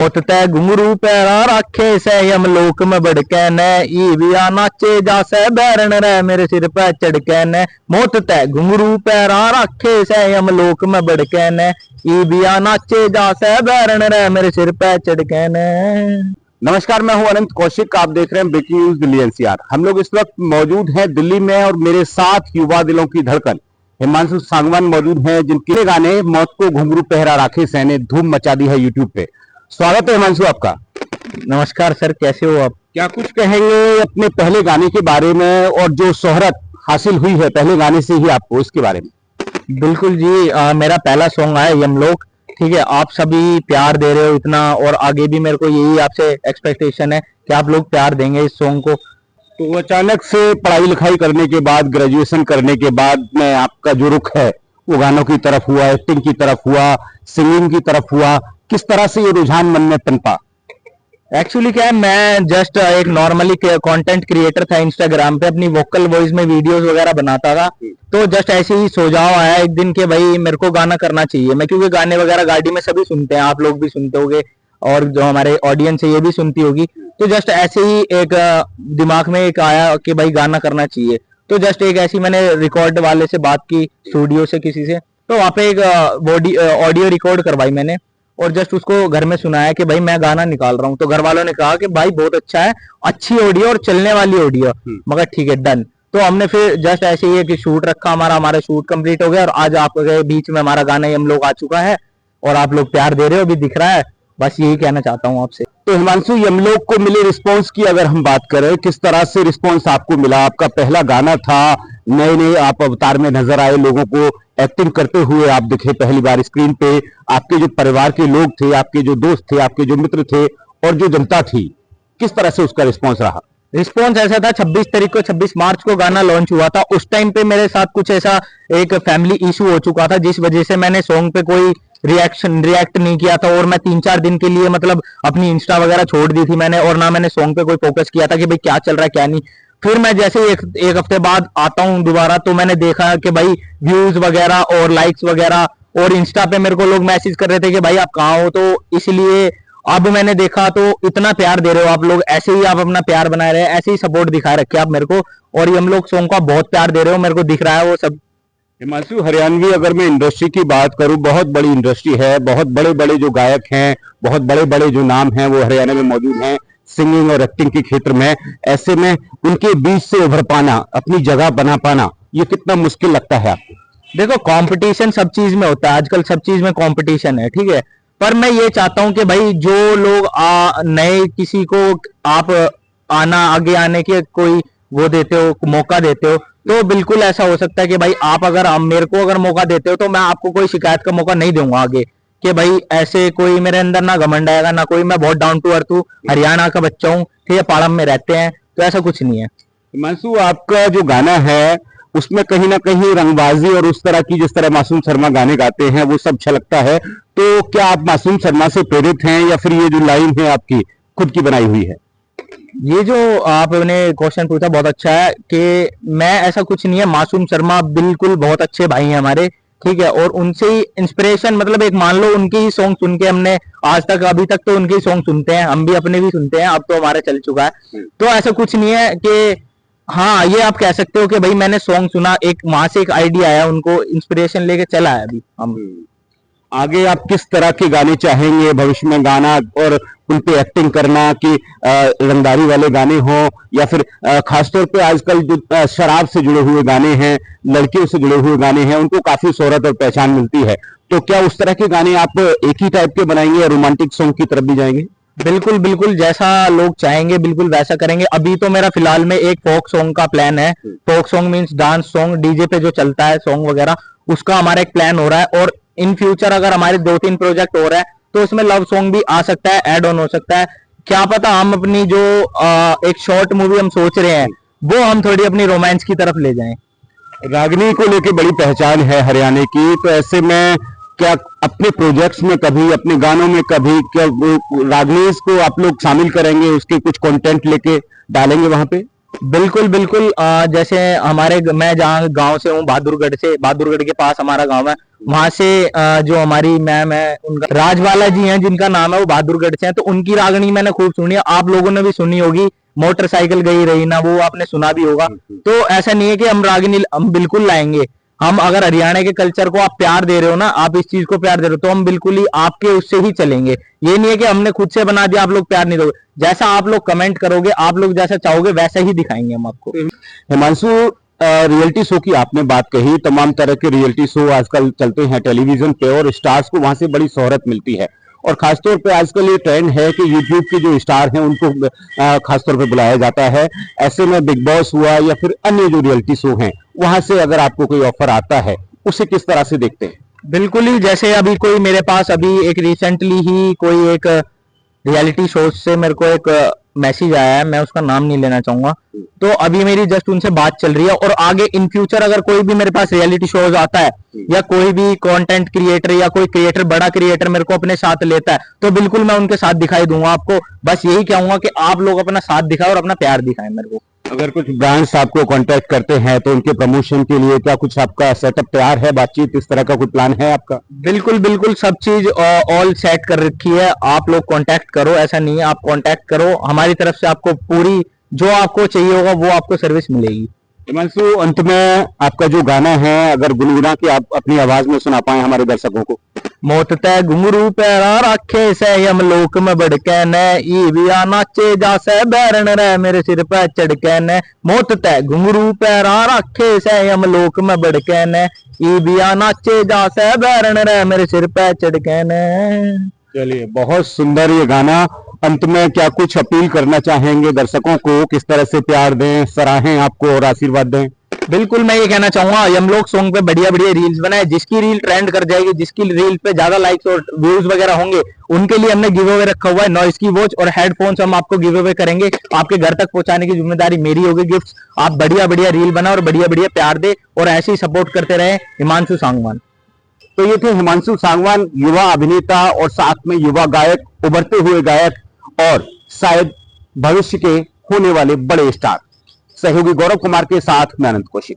मौत तै घुंघरू पैरा राखे से यमलोक में बढ़के न ईविया नाचे जासे बैरन रे मेरे सिर पे चढ़के न मौत तै घुंघरू पैरा राखे से यमलोक में बढ़के न ईविया नाचे जासे बैरन रे मेरे सिर पे चढ़के न। नमस्कार, मैं हूं अनंत कौशिक। आप देख रहे हैं ब्रेकिंग न्यूज दिल्ली एनसीआर। हम लोग इस वक्त मौजूद हैं दिल्ली में और मेरे साथ युवा दिलों की धड़कन हिमांशु सांगवान मौजूद हैं, जिनके गाने मौत को घुंघरू पहरा राखे से ने धूम मचा दी है यूट्यूब पे। स्वागत है हिमांशु आपका। नमस्कार सर, कैसे हो आप? क्या कुछ कहेंगे अपने पहले गाने के बारे में और जो शोहरत हासिल हुई है पहले गाने से ही आपको, इसके बारे में? बिल्कुल जी, मेरा पहला सॉन्ग आया यमलोक। ठीक है, आप सभी प्यार दे रहे हो इतना, और आगे भी मेरे को यही आपसे एक्सपेक्टेशन है कि आप लोग प्यार देंगे इस सॉन्ग को। तो अचानक से पढ़ाई लिखाई करने के बाद, ग्रेजुएशन करने के बाद में आपका जो रुख है वो गानों की तरफ हुआ, एक्टिंग की तरफ हुआ, सिंगिंग की तरफ हुआ। किस तरह से ये रुझान मन में पनपा? एक्चुअली क्या है, मैं जस्ट एक नॉर्मली कंटेंट क्रिएटर था इंस्टाग्राम पे, अपनी वोकल वॉइस में वीडियोस वगैरह बनाता था। तो जस्ट ऐसे ही सुझाव आया एक दिन के भाई मेरे को गाना करना चाहिए। मैं क्योंकि गाने वगैरह गाड़ी में सभी सुनते हैं, आप लोग भी सुनते होगे और जो हमारे ऑडियंस है ये भी सुनती होगी। तो जस्ट ऐसे ही एक दिमाग में एक आया कि भाई गाना करना चाहिए। तो जस्ट एक ऐसी मैंने रिकॉर्ड वाले से बात की, स्टूडियो से किसी से, तो वहाँ पे एक ऑडियो रिकॉर्ड करवाई मैंने और जस्ट उसको घर में सुनाया कि भाई मैं गाना निकाल रहा हूँ। तो घर वालों ने कहा कि भाई बहुत अच्छा है, अच्छी ऑडियो और चलने वाली ऑडियो। मगर ठीक है, डन। तो हमने फिर जस्ट ऐसे ही कि शूट रखा, हमारा शूट कंप्लीट हो गया और आज आपके बीच में हमारा गाना हम लोग आ चुका है और आप लोग प्यार दे रहे हो, अभी दिख रहा है। बस यही कहना चाहता हूँ आपसे। तो हिमांशु, यमलोक को मिले रिस्पांस की अगर हम बात करें, किस तरह से रिस्पांस आपको मिला? आपका पहला गाना था, नए नए आप अवतार में नजर आए, लोगों को एक्टिंग करते हुए आप दिखे पहली बार स्क्रीन पे। आपके जो परिवार के लोग थे, आपके जो दोस्त थे, आपके जो मित्र थे और जो जनता थी, किस तरह से उसका रिस्पॉन्स रहा? रिस्पॉन्स ऐसा था, 26 मार्च को गाना लॉन्च हुआ था। उस टाइम पे मेरे साथ कुछ ऐसा एक फैमिली इशू हो चुका था जिस वजह से मैंने सॉन्ग पे कोई रिएक्ट नहीं किया था और मैं 3-4 दिन के लिए मतलब अपनी इंस्टा वगैरह छोड़ दी थी मैंने, और ना मैंने सॉन्ग पे कोई फोकस किया था कि भाई क्या चल रहा है क्या नहीं। फिर मैं जैसे एक हफ्ते बाद आता हूँ दोबारा, तो मैंने देखा कि भाई व्यूज वगैरह और लाइक्स वगैरह और इंस्टा पे मेरे को लोग मैसेज कर रहे थे कि भाई आप कहाँ हो। तो इसलिए अब मैंने देखा तो इतना प्यार दे रहे हो आप लोग, ऐसे ही आप अपना प्यार बनाए रहे, ऐसे ही सपोर्ट दिखाए रखे आप मेरे को, और ये हम लोग सॉन्ग को बहुत प्यार दे रहे हो, मेरे को दिख रहा है वो सब। हिमांशु, हरियाणवी अगर मैं इंडस्ट्री की बात करूं, बहुत बड़ी इंडस्ट्री है, बहुत बड़े बड़े जो गायक हैं, बहुत बड़े बड़े जो नाम हैं वो हरियाणा में मौजूद हैं सिंगिंग और एक्टिंग के क्षेत्र में। ऐसे में उनके बीच से उभर पाना, अपनी जगह बना पाना, ये कितना मुश्किल लगता है आपको? देखो, कंपटीशन सब चीज में होता है, आजकल सब चीज में कंपटीशन है, ठीक है। पर मैं ये चाहता हूं कि भाई जो लोग नए किसी को आप आगे आने के कोई वो देते हो, मौका देते हो, तो बिल्कुल ऐसा हो सकता है कि भाई आप अगर मेरे को अगर मौका देते हो तो मैं आपको कोई शिकायत का मौका नहीं दूंगा आगे, कि भाई ऐसे कोई मेरे अंदर ना घमंड आएगा ना कोई, मैं बहुत डाउन टू अर्थ हूँ, हरियाणा का बच्चा हूँ, ठीक है, पाड़म में रहते हैं, तो ऐसा कुछ नहीं है। हिमांशु, आपका जो गाना है उसमें कहीं ना कहीं रंगबाजी और उस तरह की, जिस तरह मासूम शर्मा गाने गाते हैं, वो सब छलकता है। तो क्या आप मासूम शर्मा से प्रेरित हैं या फिर ये जो लाइन है आपकी खुद की बनाई हुई है? ये जो आपने क्वेश्चन पूछा बहुत अच्छा है कि मैं, ऐसा कुछ नहीं है। मासूम शर्मा बिल्कुल बहुत अच्छे भाई हैं हमारे, ठीक है, और उनसे ही इंस्पिरेशन, मतलब एक मान लो उनके ही सॉन्ग सुन के हमने आज तक, अभी तक तो उनके ही सॉन्ग सुनते हैं, हम भी अपने भी सुनते हैं, अब तो हमारा चल चुका है। तो ऐसा कुछ नहीं है कि हाँ, ये आप कह सकते हो कि भाई मैंने सॉन्ग सुना, एक वहां से एक आइडिया आया, उनको इंस्पिरेशन लेके चला है अभी हम। आगे आप किस तरह के गाने चाहेंगे भविष्य में गाना, और उन पे एक्टिंग करना, कि रंगदारी वाले गाने हों या फिर खासतौर पे आजकल जो शराब से जुड़े हुए गाने हैं, लड़कियों से जुड़े हुए गाने हैं, उनको काफी शोहरत और पहचान मिलती है। तो क्या उस तरह के गाने आप एक ही टाइप के बनाएंगे या रोमांटिक सॉन्ग की तरफ भी जाएंगे? बिल्कुल बिल्कुल, जैसा लोग चाहेंगे बिल्कुल वैसा करेंगे। अभी तो मेरा फिलहाल में एक फोक सॉन्ग का प्लान है। Folk song means dance song, DJ पे जो चलता है सॉन्ग वगैरह, उसका हमारा एक प्लान हो रहा है। और इन फ्यूचर अगर हमारे 2-3 प्रोजेक्ट हो रहा है तो उसमें लव सॉन्ग भी आ सकता है, ऐड ऑन हो सकता है। क्या पता हम अपनी जो एक शॉर्ट मूवी हम सोच रहे हैं वो हम थोड़ी अपनी रोमांस की तरफ ले जाएं। रागनी को लेके बड़ी पहचान है हरियाणा की, तो ऐसे में क्या अपने प्रोजेक्ट्स में कभी, अपने गानों में कभी, क्या रागनीज को आप लोग शामिल करेंगे, उसके कुछ कंटेंट लेके डालेंगे वहां पे? बिल्कुल बिल्कुल, जैसे हमारे, मैं जहाँ गांव से हूँ, बहादुरगढ़ के पास हमारा गांव है, वहां से जो हमारी मैम है उनका राजवाला जी हैं, जिनका नाम है वो बहादुरगढ़ से हैं, तो उनकी रागनी मैंने खूब सुनी है। आप लोगों ने भी सुनी होगी, मोटरसाइकिल गई रही ना, वो आपने सुना भी होगा। तो ऐसा नहीं है कि हम रागिनी हम बिल्कुल लाएंगे। हम अगर हरियाणा के कल्चर को आप प्यार दे रहे हो ना, आप इस चीज को प्यार दे रहे हो, तो हम बिल्कुल ही आपके उससे ही चलेंगे। ये नहीं है कि हमने खुद से बना दिया, आप लोग प्यार नहीं दोगे। जैसा आप लोग कमेंट करोगे, आप लोग जैसा चाहोगे वैसा ही दिखाएंगे हम आपको। हिमांशु, रियलिटी शो की आपने बात कही, तमाम तरह के रियलिटी शो आजकल चलते हैं टेलीविजन पे और स्टार्स को वहां से बड़ी शोहरत मिलती है। और खासतौर पे आजकल ये ट्रेंड है कि यूट्यूब के जो स्टार हैं उनको खासतौर पे बुलाया जाता है। ऐसे में बिग बॉस हुआ या फिर अन्य जो रियलिटी शो हैं, वहां से अगर आपको कोई ऑफर आता है, उसे किस तरह से देखते हैं? बिल्कुल ही, जैसे अभी कोई मेरे पास अभी एक रिसेंटली ही कोई एक रियलिटी शो से मेरे को एक मैसेज आया है, मैं उसका नाम नहीं लेना चाहूंगा। तो अभी मेरी जस्ट उनसे बात चल रही है, और आगे इन फ्यूचर अगर कोई भी मेरे पास रियलिटी शोज आता है या कोई भी कंटेंट क्रिएटर या कोई क्रिएटर, बड़ा क्रिएटर मेरे को अपने साथ लेता है, तो बिल्कुल मैं उनके साथ दिखाई दूंगा आपको। बस यही कहूंगा कि आप लोग अपना साथ दिखाएं और अपना प्यार दिखाएं मेरे को। अगर कुछ ब्रांड्स आपको कांटेक्ट करते हैं तो उनके प्रमोशन के लिए क्या कुछ आपका सेटअप तैयार है, बातचीत इस तरह का कोई प्लान है आपका? बिल्कुल बिल्कुल, सब चीज ऑल सेट कर रखी है। आप लोग कांटेक्ट करो, ऐसा नहीं है, आप कांटेक्ट करो, हमारी तरफ से आपको पूरी जो आपको चाहिए होगा वो आपको सर्विस मिलेगी। हिमांशु, अंत में आपका जो गाना है अगर गुनगुना के आप अपनी आवाज में सुना पाए हमारे दर्शकों को। मोत तय घुंगरू पैरा रखे से यमलोक में बढ़के न, ईविया नाचे जा से बैरन रे मेरे सिर पे चढ़के न। मोत तय घुंगरू पैरा रखे से यमलोक में बढ़के न, ईविया नाचे जा से बैरन रे मेरे सिर पे चढ़के न। चलिए, बहुत सुंदर ये गाना। अंत में क्या कुछ अपील करना चाहेंगे दर्शकों को, किस तरह से प्यार दें, सराहें आपको और आशीर्वाद दें? बिल्कुल, मैं ये कहना चाहूंगा यमलोक सॉन्ग पे बढ़िया बढ़िया रील्स बनाए, जिसकी रील ट्रेंड कर जाएगी, जिसकी रील पे ज्यादा लाइक्स और व्यूज वगैरह होंगे, उनके लिए हमने गिव अवे रखा हुआ है। नॉइस की वॉच और हेडफोन्स हम आपको गिव अवे करेंगे, आपके घर तक पहुंचाने की जिम्मेदारी मेरी होगी। गिफ्ट आप बढ़िया बढ़िया रील बनाओ और बढ़िया बढ़िया प्यार दे, और ऐसे ही सपोर्ट करते रहे। हिमांशु सांगवान। तो ये थे हिमांशु सांगवान, युवा अभिनेता और साथ में युवा गायक, उभरते हुए गायक और शायद भविष्य के होने वाले बड़े स्टार। सहयोगी गौरव कुमार के साथ मैं अनंत कौशिक।